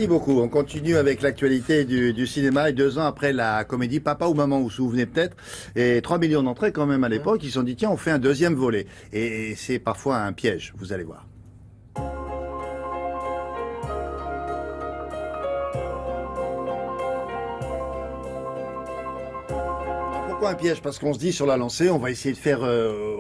Merci beaucoup. On continue avec l'actualité du cinéma et 2 ans après la comédie Papa ou Maman, vous vous souvenez peut-être, et 3 millions d'entrées quand même à l'époque, ils se sont dit tiens on fait un deuxième volet. Et c'est parfois un piège, vous allez voir. Pourquoi un piège? Parce qu'on se dit sur la lancée, on va essayer de faire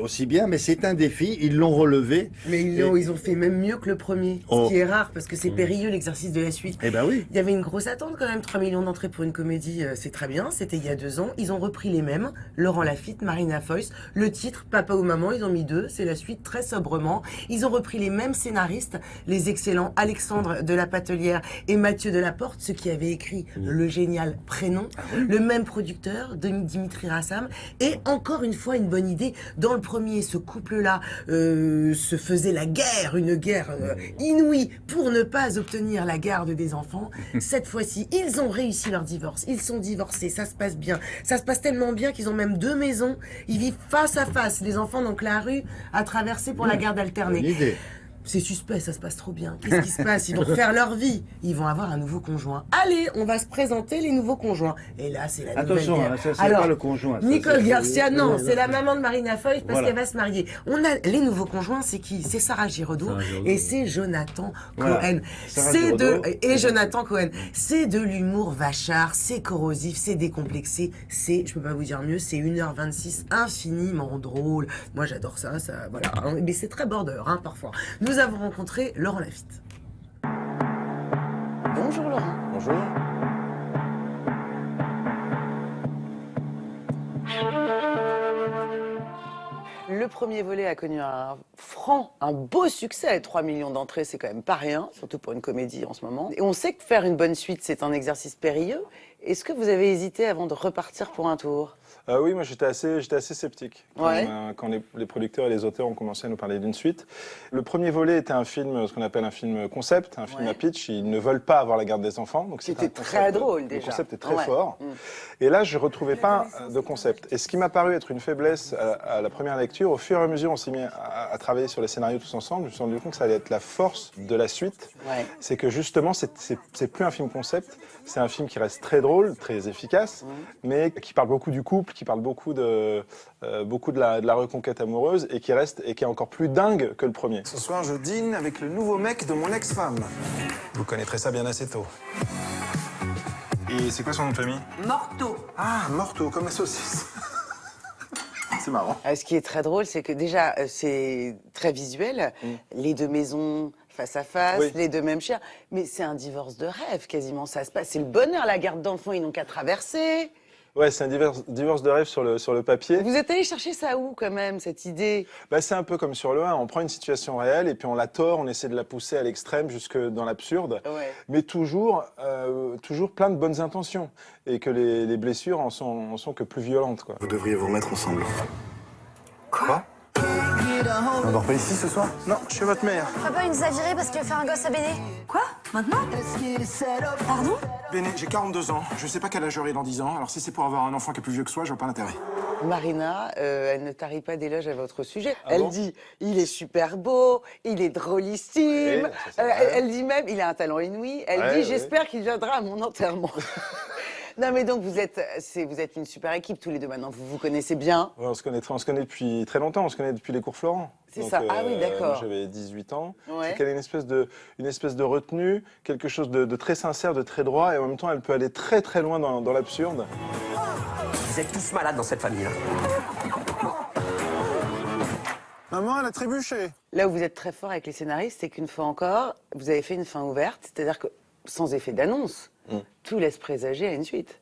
aussi bien, mais c'est un défi, ils l'ont relevé. Mais ils ont fait même mieux que le premier, ce qui est rare, parce que c'est périlleux l'exercice de la suite. Eh ben oui. Il y avait une grosse attente quand même, 3 millions d'entrées pour une comédie, c'est très bien, c'était il y a 2 ans. Ils ont repris les mêmes, Laurent Lafitte, Marina Foïs, le titre, Papa ou Maman, ils ont mis 2, c'est la suite très sobrement. Ils ont repris les mêmes scénaristes, les excellents Alexandre de la Patelière et Mathieu Delaporte, ceux qui avaient écrit le génial Prénom, le même producteur, Dimitri Rassam, et encore une fois une bonne idée. Dans le premier, ce couple-là se faisait la guerre, une guerre inouïe pour ne pas obtenir la garde des enfants. Cette fois-ci, ils ont réussi leur divorce. Ils sont divorcés, ça se passe bien. Ça se passe tellement bien qu'ils ont même 2 maisons. Ils vivent face à face. Les enfants n'ont que la rue à traverser pour la garde alternée. C'est suspect, ça se passe trop bien. Qu'est-ce qui se passe? Ils vont refaire leur vie. Ils vont avoir un nouveau conjoint. Allez, on va se présenter les nouveaux conjoints. Et là, c'est la nouvelle Attention, guerre. ça, c'est pas le conjoint. Nicole Garcia, non, c'est la maman de Marina Foïs parce qu'elle va se marier. On a les nouveaux conjoints, c'est qui? C'est Sarah Giraudot et c'est Jonathan Cohen. Et Jonathan Cohen. C'est de l'humour vachard, c'est corrosif, c'est décomplexé, c'est, je peux pas vous dire mieux, c'est 1h26 infiniment drôle. Moi, j'adore ça, voilà. Mais c'est très border, parfois. Nous avons rencontré Laurent Lafitte. Bonjour Laurent. Bonjour. Le premier volet a connu un beau succès. 3 millions d'entrées, c'est quand même pas rien, surtout pour une comédie en ce moment. Et on sait que faire une bonne suite, c'est un exercice périlleux. Est-ce que vous avez hésité avant de repartir pour un tour? Oui, moi j'étais assez sceptique quand les producteurs et les auteurs ont commencé à nous parler d'une suite. Le premier volet était un film, ce qu'on appelle un film concept, un film à pitch. Ils ne veulent pas avoir la garde des enfants. Donc c'était très drôle déjà. Le concept est très fort. Et là, je ne retrouvais pas de concept. Et ce qui m'a paru être une faiblesse à la première lecture, au fur et à mesure, on s'est mis à travailler sur les scénarios tous ensemble. Je me suis rendu compte que ça allait être la force de la suite. C'est que justement, c'est plus un film concept. C'est un film qui reste très drôle, très efficace, mais qui parle beaucoup du couple, qui parle beaucoup de la reconquête amoureuse et qui est encore plus dingue que le premier. Ce soir, je dîne avec le nouveau mec de mon ex-femme. Vous connaîtrez ça bien assez tôt. Et c'est quoi son nom de famille? Morteau. Ah, Morteau, comme la saucisse. C'est marrant. Ce qui est très drôle, c'est que déjà, c'est très visuel. Les 2 maisons face à face, les 2 mêmes chiens. Mais c'est un divorce de rêve, quasiment. Ça se passe. C'est le bonheur, la garde d'enfants, ils n'ont qu'à traverser. Ouais, c'est un divorce de rêve sur le papier. Vous êtes allé chercher ça où, quand même, cette idée? C'est un peu comme sur le 1. On prend une situation réelle et puis on la tord, on essaie de la pousser à l'extrême jusque dans l'absurde. Mais toujours plein de bonnes intentions. Et que les blessures en sont que plus violentes, quoi. Vous devriez vous remettre ensemble. Quoi? On dort pas ici ce soir? Non, je suis votre mère. Papa, il nous a virés parce qu'il veut faire un gosse à Béné. Quoi? Maintenant? Pardon? Béné, j'ai 42 ans. Je sais pas quel âge j'aurai dans 10 ans. Alors si c'est pour avoir un enfant qui est plus vieux que soi, je vois pas l'intérêt. Marina, elle ne tarit pas d'éloges à votre sujet. Elle dit, il est super beau, il est drôlissime. Elle dit même, il a un talent inouï. Elle dit, j'espère qu'il viendra à mon enterrement. Non mais donc vous êtes une super équipe tous les 2 maintenant, vous vous connaissez bien. On se connaît depuis très longtemps, on se connaît depuis les cours Florent. C'est ça, ah oui d'accord. J'avais 18 ans, c'est qu'elle a une espèce de retenue, quelque chose de très sincère, de très droit et en même temps elle peut aller très très loin dans l'absurde. Vous êtes tous malades dans cette famille-là. Maman, elle a trébuché. Là où vous êtes très fort avec les scénaristes, c'est qu'une fois encore, vous avez fait une fin ouverte, c'est-à-dire que sans effet d'annonce. Tout laisse présager à une suite.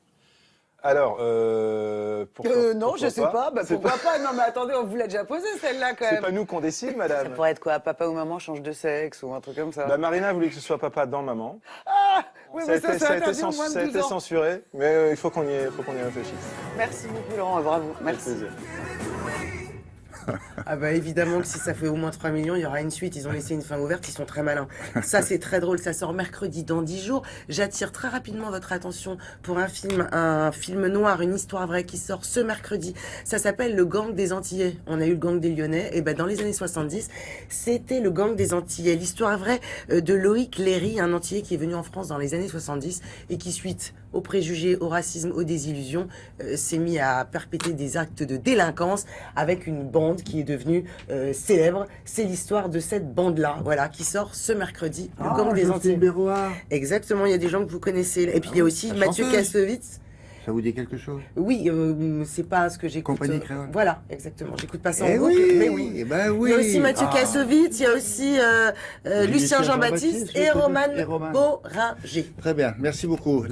Alors, non, je sais pas. Pourquoi pas? Non, mais attendez, on vous l'a déjà posée celle-là quand même. C'est pas nous qu'on décide, madame. Ça pourrait être quoi? Papa ou maman change de sexe ou un truc comme ça? Marina a voulu que ce soit papa dans maman. Ah oui, mais ça a été censuré, mais il faut qu'on y réfléchisse. Merci beaucoup, Laurent. Bravo. Merci. Avec plaisir. Ah bah évidemment que si ça fait au moins 3 millions, il y aura une suite. Ils ont laissé une fin ouverte, ils sont très malins. Ça c'est très drôle, ça sort mercredi dans 10 jours. J'attire très rapidement votre attention pour un film noir, une histoire vraie qui sort ce mercredi. Ça s'appelle Le Gang des Antillais. On a eu le Gang des Lyonnais, et ben dans les années 70, c'était le Gang des Antillais. L'histoire vraie de Loïc Léry, un Antillais qui est venu en France dans les années 70 et qui, suite aux préjugés, au racisme, aux désillusions, s'est mis à perpétrer des actes de délinquance avec une bande qui est devenue célèbre. C'est l'histoire de cette bande-là, voilà, qui sort ce mercredi, le Gang des Antillais. Béroard. Exactement, il y a des gens que vous connaissez. Et puis il y a aussi Mathieu Kassovitz. Ça vous dit quelque chose? Oui, c'est pas ce que j'écoute. Compagnie créole. Voilà, exactement. J'écoute pas ça en Eh boucle, oui, mais oui. eh ben oui. Il y a aussi Mathieu Kassovitz, il y a aussi Lucien Jean-Baptiste et Roman Boringer. Très bien, merci beaucoup.